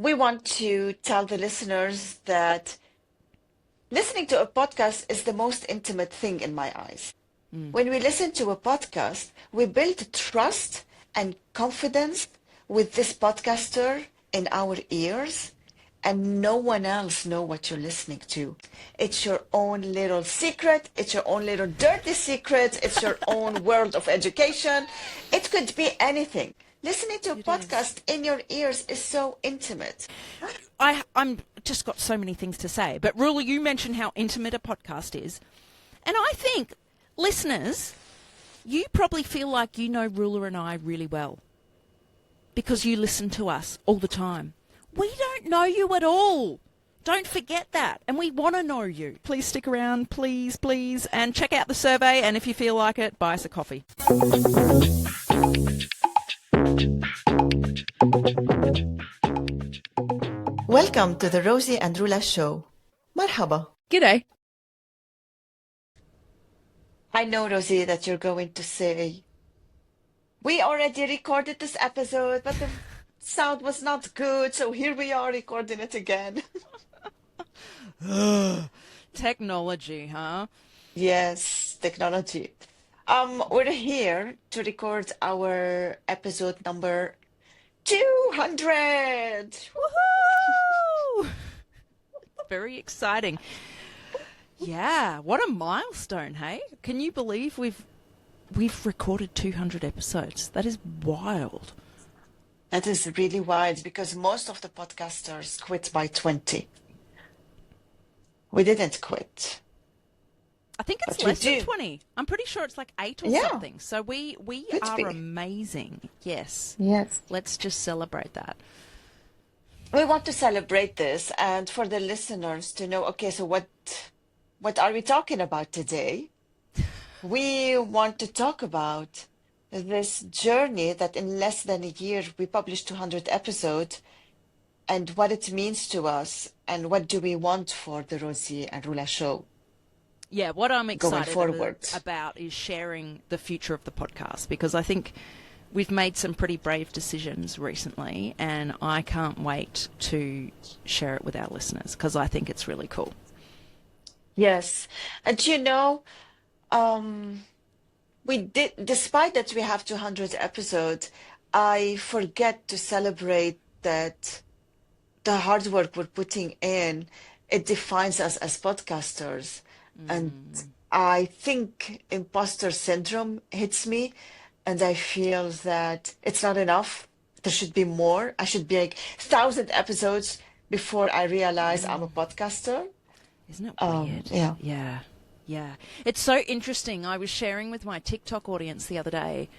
we want to tell the listeners that listening to a podcast is the most intimate thing in my eyes. When we listen to a podcast, we build trust and confidence with this podcaster in our ears, and no one else know what you're listening to. It's your own little secret. It's your own little dirty secret. It's your own world of education. It could be anything. Listening to a podcast in your ears is so intimate. I'm just got so many things to say. But Rula, you mentioned how intimate a podcast is. And I think, listeners, you probably feel like you know Rula and I really well because you listen to us all the time. We don't know you at all. Don't forget that. And we want to know you. Please stick around, please, please, and check out the survey. And if you feel like it, buy us a coffee. Welcome to the Rosie and Roula show. Marhaba. G'day. I know, Rosie, that you're going to say, we already recorded this episode, but the sound was not good, so here we are recording it again. Technology, huh? Yes, technology. We're here to record our episode number 200. Woohoo! Very exciting. Yeah, what a milestone, hey? Can you believe we've recorded 200 episodes? That is wild. That is really wild because most of the podcasters quit by 20. We didn't quit. I think it's But we less than do. 20. I'm pretty sure it's like 8 or Yeah. something. So we Could are be. amazing. Yes. Yes. Let's just celebrate that. We want to celebrate this and for the listeners to know, okay, so what are we talking about today? We want to talk about this journey that in less than a year we published 200 episodes and what it means to us and what do we want for the Rosie and Roula show. Yeah, what I'm excited forward. about is sharing the future of the podcast because I think we've made some pretty brave decisions recently and I can't wait to share it with our listeners because I think it's really cool. Yes. And we did, despite that we have 200 episodes, I forget to celebrate that the hard work we're putting in, it defines us as podcasters. And I think imposter syndrome hits me and I feel that it's not enough. There should be more. I should be like 1,000 episodes before I realize I'm a podcaster. Isn't it weird? Yeah. Yeah. It's so interesting. I was sharing with my TikTok audience the other day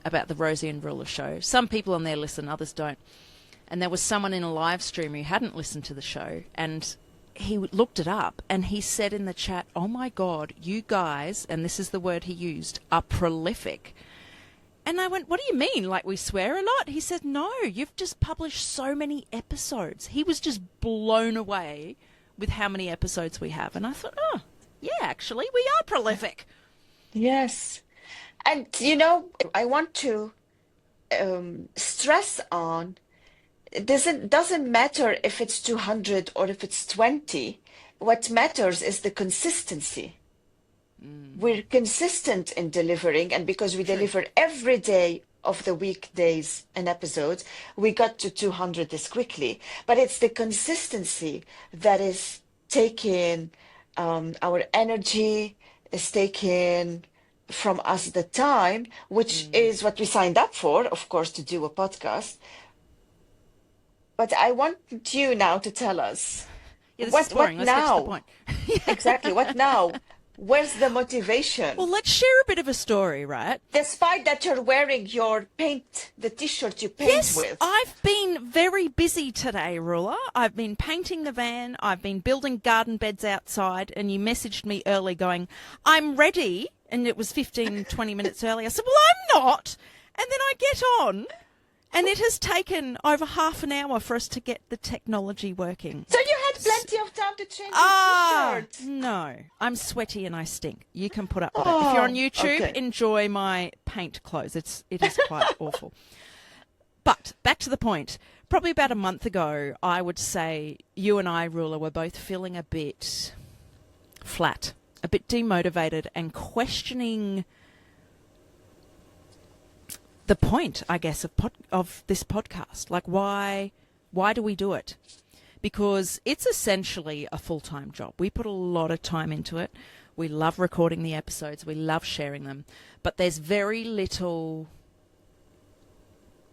about the Rosie and Rula show. Some people on there listen, others don't. And there was someone in a live stream who hadn't listened to the show and he looked it up and he said in the chat, oh my God, you guys, and this is the word he used, are prolific. And I went, what do you mean? Like we swear a lot? He said, no, you've just published so many episodes. He was just blown away with how many episodes we have. And I thought, oh, yeah, actually, we are prolific. Yes. And, I want to stress on, it doesn't matter if it's 200 or if it's 20. What matters is the consistency. We're consistent in delivering, and because we deliver every day of the weekdays an episode, we got to 200 this quickly. But it's the consistency that is taking our energy, is taking from us the time, which is what we signed up for, of course, to do a podcast. But I want you now to tell us This is boring. what Let's get to the now? point. Exactly. What now? Where's the motivation? Well, let's share a bit of a story, right? Despite that you're wearing the t-shirt you paint Yes, with. I've been very busy today, Rula. I've been painting the van. I've been building garden beds outside. And you messaged me early going, I'm ready. And it was 15, 20 minutes early. I said, well, I'm not. And then I get on. And it has taken over half an hour for us to get the technology working. So you had plenty of time to change your t-shirt. No. I'm sweaty and I stink. You can put up with it. If you're on YouTube, okay. enjoy my paint clothes. It is quite awful. But back to the point. probably about a month ago, I would say you and I, Rula, were both feeling a bit flat, a bit demotivated, and questioning the point, I guess, of this podcast. Like, why do we do it? Because it's essentially a full-time job. We put a lot of time into it. We love recording the episodes. We love sharing them. But there's very little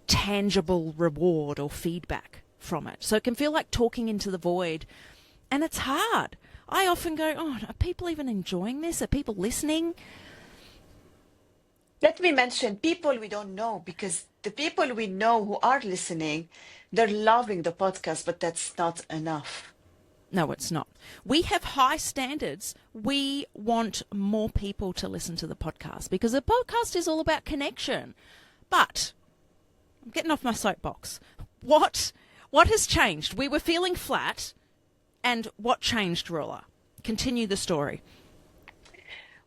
tangible reward or feedback from it. So it can feel like talking into the void, and it's hard. I often go, oh, are people even enjoying this? Are people listening? Let me mention people we don't know, because the people we know who are listening, they're loving the podcast, but that's not enough. No, it's not. We have high standards. We want more people to listen to the podcast because the podcast is all about connection. But I'm getting off my soapbox. What has changed? We were feeling flat, and what changed, Rula? Continue the story.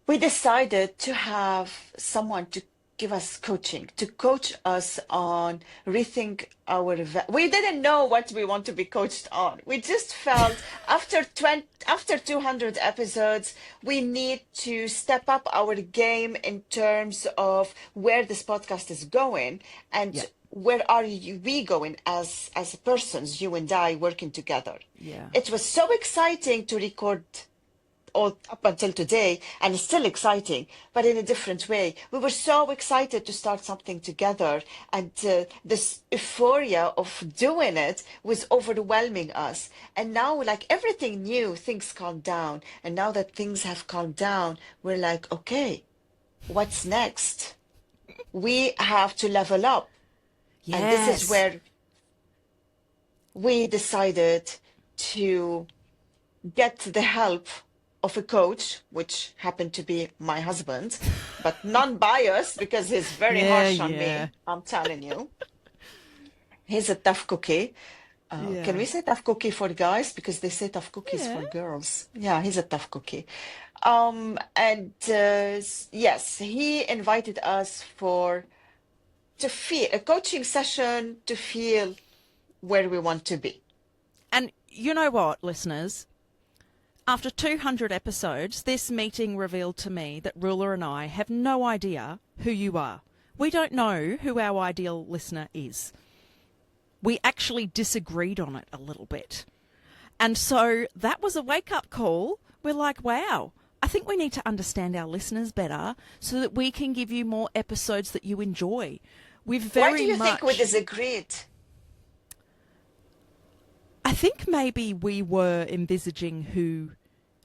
We decided to have someone to give us coaching, to coach us on rethink our we didn't know what we want to be coached on. We just felt after 200 episodes, we need to step up our game in terms of where this podcast is going and where are we going as persons, you and I working together. Yeah. It was so exciting to record all up until today, and it's still exciting, but in a different way. We were so excited to start something together, and this euphoria of doing it was overwhelming us. And now, like everything new, things calmed down. And now that things have calmed down, we're like, okay, what's next? We have to level up. Yes. And this is where we decided to get the help of a coach, which happened to be my husband, but non-biased because he's very harsh on me. I'm telling you. He's a tough cookie. Can we say tough cookie for guys? Because they say tough cookies for girls. Yeah, he's a tough cookie. Yes, he invited us to feel a coaching session to feel where we want to be. And you know what, listeners? After 200 episodes, this meeting revealed to me that Rula and I have no idea who you are. We don't know who our ideal listener is. We actually disagreed on it a little bit. And so that was a wake-up call. We're like, wow, I think we need to understand our listeners better so that we can give you more episodes that you enjoy. Why do you think we disagreed? I think maybe we were envisaging who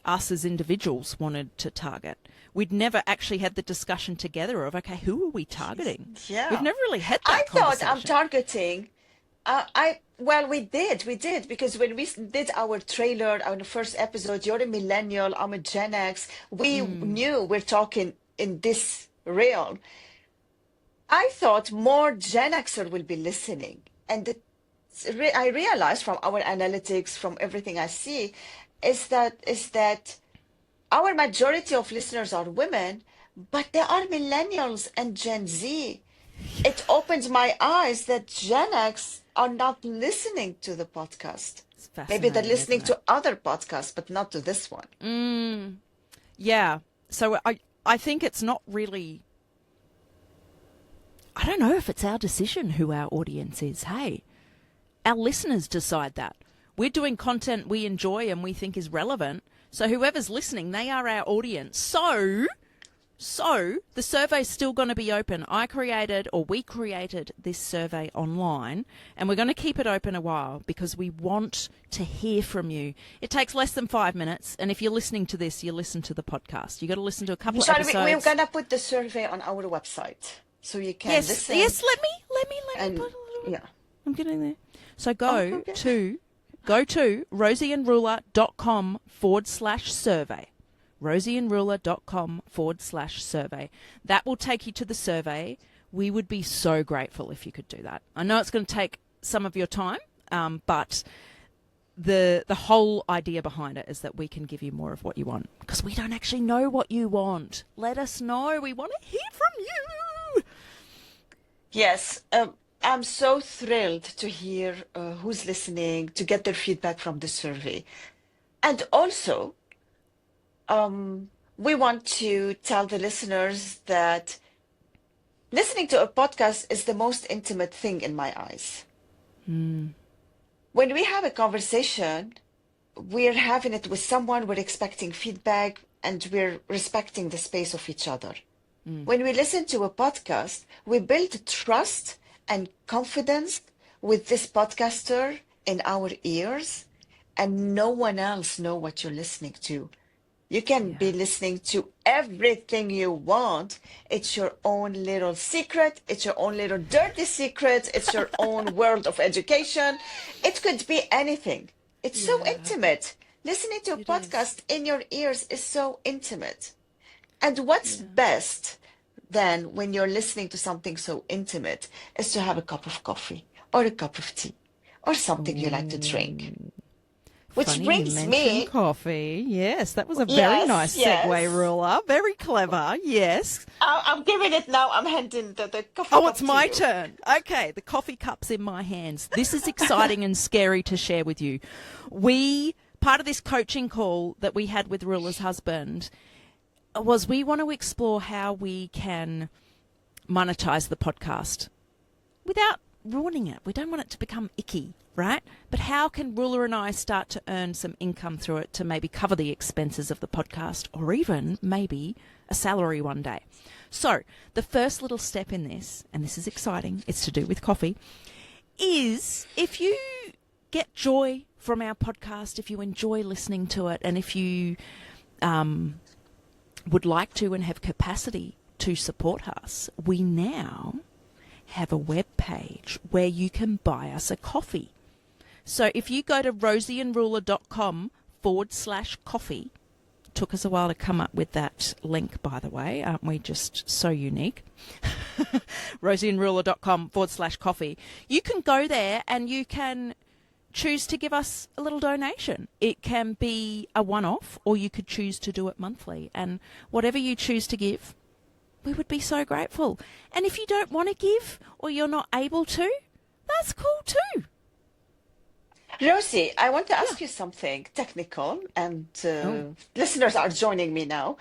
us as individuals wanted to target. We'd never actually had the discussion together of, okay, who are we targeting? Yeah. We've never really had that I thought conversation. I'm targeting. Well, we did, because when we did our trailer, our first episode, you're a millennial, I'm a Gen X, we knew we're talking in this realm. I thought more Gen Xer will be listening. And I realized from our analytics, from everything I see, is that our majority of listeners are women, but there are millennials and Gen Z. It opens my eyes that Gen X are not listening to the podcast. Maybe they're listening to other podcasts, but not to this one. Yeah. So I think it's not really... I don't know if it's our decision who our audience is. Hey, our listeners decide that. We're doing content we enjoy and we think is relevant. So whoever's listening, they are our audience. So the survey's still going to be open. We created this survey online, and we're going to keep it open a while because we want to hear from you. It takes less than 5 minutes, and if you're listening to this, you listen to the podcast. You got to listen to a couple of episodes. We're going to put the survey on our website so you can listen. Yes, let me put a little... Yeah. I'm getting there. So go to rosieandrula.com/survey. rosieandrula.com/survey. That will take you to the survey. We would be so grateful if you could do that. I know it's going to take some of your time, but the whole idea behind it is that we can give you more of what you want, because we don't actually know what you want. Let us know. We want to hear from you. Yes. I'm so thrilled to hear who's listening, to get their feedback from the survey. And also, we want to tell the listeners that listening to a podcast is the most intimate thing in my eyes. When we have a conversation, we're having it with someone, we're expecting feedback, and we're respecting the space of each other. When we listen to a podcast, we build trust and confidence with this podcaster in our ears, and no one else know what you're listening to. You can be listening to everything you want. It's your own little secret. It's your own little dirty secret. It's your own world of education. It could be anything. It's so intimate. Listening to a podcast in your ears is so intimate. And what's best then when you're listening to something so intimate is to have a cup of coffee or a cup of tea or something you like to drink. Which Funny brings you me... mentioned coffee. Yes, that was a very nice segue, Roula. Very clever. Yes. I'm giving it now. I'm handing the coffee Oh, cup it's to my you. turn. Okay, the coffee cup's in my hands. This is exciting and scary to share with you. Part of this coaching call that we had with Roula's husband was we want to explore how we can monetize the podcast without ruining it. We don't want it to become icky, right? But how can Roula and I start to earn some income through it to maybe cover the expenses of the podcast or even maybe a salary one day? So the first little step in this, and this is exciting, it's to do with coffee, is if you get joy from our podcast, if you enjoy listening to it, and if you would like to and have capacity to support us, we now have a web page where you can buy us a coffee. So if you go to rosieandruler.com/coffee, took us a while to come up with that link, by the way, aren't we just so unique? rosieandruler.com/coffee. You can go there and you can choose to give us a little donation. It can be a one-off or you could choose to do it monthly. And whatever you choose to give, we would be so grateful. And if you don't want to give or you're not able to, that's cool too. Rosie, I want to ask you something technical, and listeners are joining me now.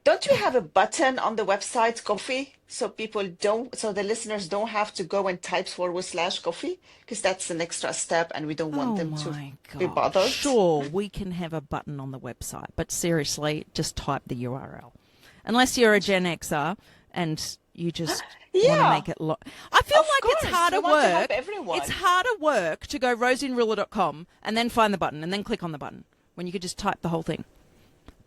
Don't you have a button on the website coffee so the listeners don't have to go and type /coffee? Because that's an extra step and we don't want them to be bothered. Sure, we can have a button on the website, but seriously, just type the URL. Unless you're a Gen Xer and you just want to make it I feel like it's harder work. It's harder work to go rosieandruler.com and then find the button and then click on the button when you could just type the whole thing.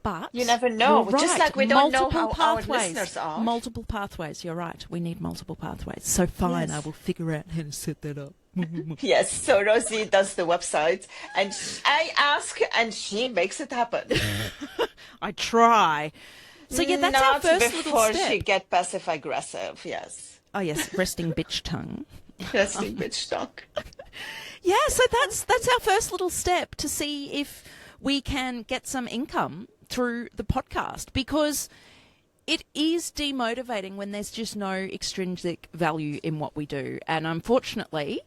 But you never know. Right. Just like we don't know how our listeners are. Multiple pathways. You're right. We need multiple pathways. So fine, I will figure out how to set that up. Yes. So Rosie does the website, and I ask, and she makes it happen. I try. So yeah, that's our first little step. Before she get passive aggressive. Yes. Oh yes, resting bitch tongue. Resting bitch tongue. Yeah. So that's our first little step to see if we can get some income through the podcast, because it is demotivating when there's just no extrinsic value in what we do. And unfortunately,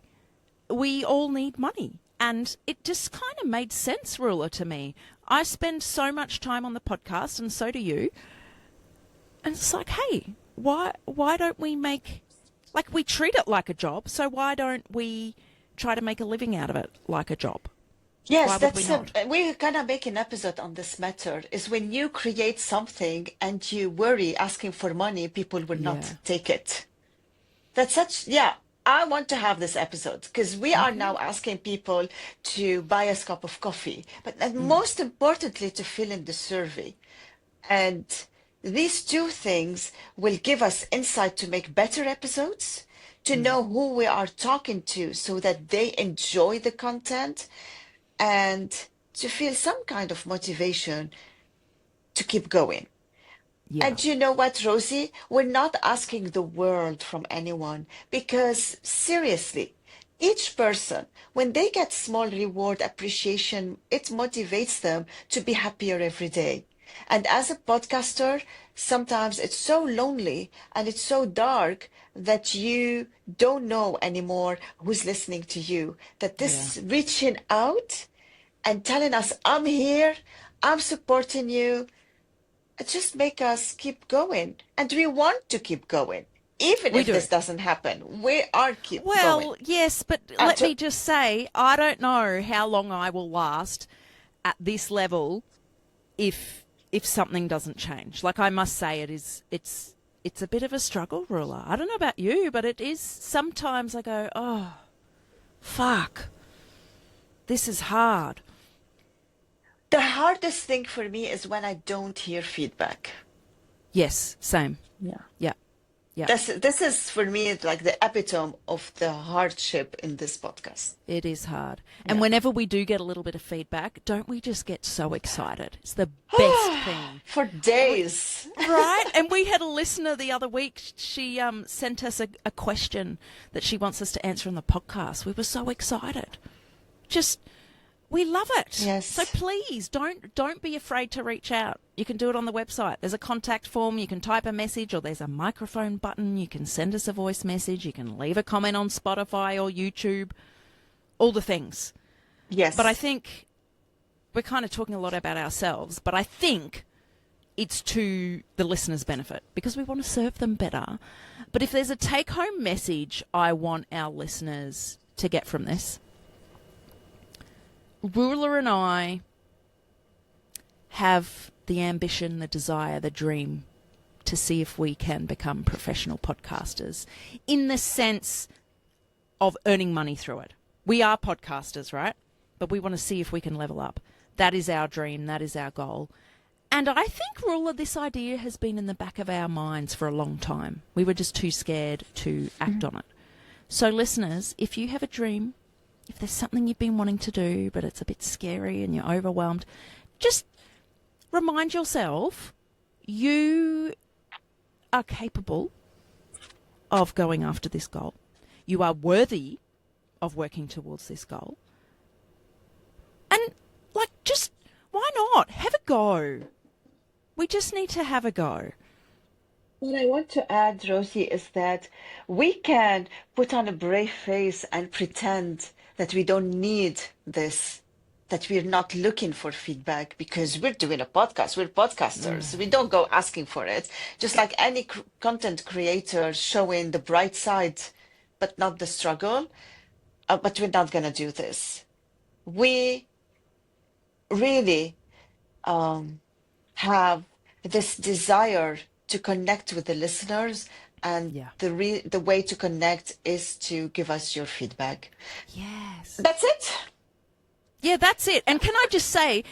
we all need money. And it just kind of made sense, Roula, to me. I spend so much time on the podcast, and so do you. And it's like, hey, why don't we we treat it like a job, so why don't we try to make a living out of it like a job? Yes, we're gonna make an episode on this matter. Is when you create something and you worry asking for money, people will not take it. I want to have this episode because we are now asking people to buy us a cup of coffee, but most importantly, to fill in the survey. And these two things will give us insight to make better episodes, to know who we are talking to so that they enjoy the content, and to feel some kind of motivation to keep going. Yeah. And you know what, Rosie? We're not asking the world from anyone, because seriously, each person, when they get small reward appreciation, it motivates them to be happier every day. And as a podcaster, sometimes it's so lonely and it's so dark that you don't know anymore who's listening to you. That Yeah. this reaching out and telling us, I'm here, I'm supporting you, it just make us keep going. And we want to keep going. Even We if do. this doesn't happen, we are keep going. Well, yes, but And let to, me just say, I don't know how long I will last at this level if something doesn't change. Like, I must say, it's a bit of a struggle, Ruler. I don't know about you, but it is. Sometimes I go, oh, fuck, this is hard. the hardest thing for me is when I don't hear feedback. Yes, same. Yeah. Yeah, yeah. This is for me like the epitome of the hardship in this podcast. It is hard. And Yeah. whenever we do get a little bit of feedback, don't we just get so excited? It's the best thing. For days. Right? And we had a listener the other week. She sent us a question that she wants us to answer on the podcast. We were so excited. Just, we love it. Yes. So please don't be afraid to reach out. You can do it on the website. There's a contact form. You can type a message, or there's a microphone button. You can send us a voice message. You can leave a comment on Spotify or YouTube. All the things. Yes. But I think we're kind of talking a lot about ourselves, but I think it's to the listeners' benefit because we want to serve them better. But if there's a take-home message I want our listeners to get from this, Ruler and I have the ambition, the desire, the dream to see if we can become professional podcasters in the sense of earning money through it. We are podcasters, right? But we want to see if we can level up. That is our dream. That is our goal. And I think, Ruler, this idea has been in the back of our minds for a long time. We were just too scared to act on it. So, listeners, if you have a dream, if there's something you've been wanting to do, but it's a bit scary and you're overwhelmed, just remind yourself you are capable of going after this goal. You are worthy of working towards this goal. And, like, just, why not? Have a go. We just need to have a go. What I want to add, Rosie, is that we can put on a brave face and pretend that we don't need this, that we're not looking for feedback because we're doing a podcast. We're podcasters. We don't go asking for it. Just like any content creator showing the bright side, but not the struggle. But we're not going to do this. We really have this desire to connect with the listeners, and Yeah. the way to connect is to give us your feedback. Yes. That's it. Yeah, that's it. And can I just say,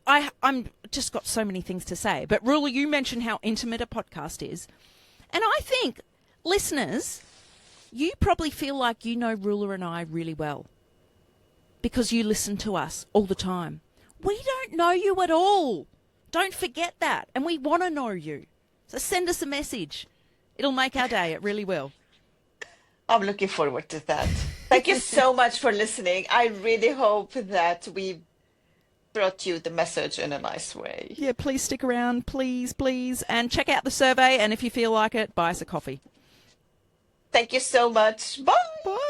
I'm just got so many things to say. But Ruler, you mentioned how intimate a podcast is. And I think, listeners, you probably feel like you know Ruler and I really well because you listen to us all the time. We don't know you at all. Don't forget that. And we want to know you. So send us a message. It'll make our day. It really will. I'm looking forward to that. Thank you so much for listening. I really hope that we brought you the message in a nice way. Yeah, please stick around. Please, please. And check out the survey. And if you feel like it, buy us a coffee. Thank you so much. Bye. Bye.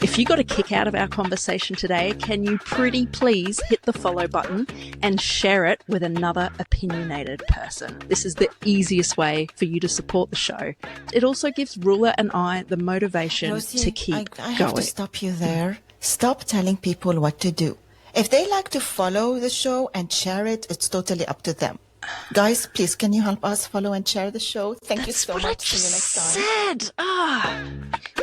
If you got a kick out of our conversation today, can you pretty please hit the follow button and share it with another opinionated person? This is the easiest way for you to support the show. It also gives Ruler and I the motivation Rosie, to keep I have going. to stop you there. Stop telling people what to do. If they like to follow the show and share it, it's totally up to them. Guys, please, can you help us follow and share the show? Thank you so That's what I much. See you just next time. said.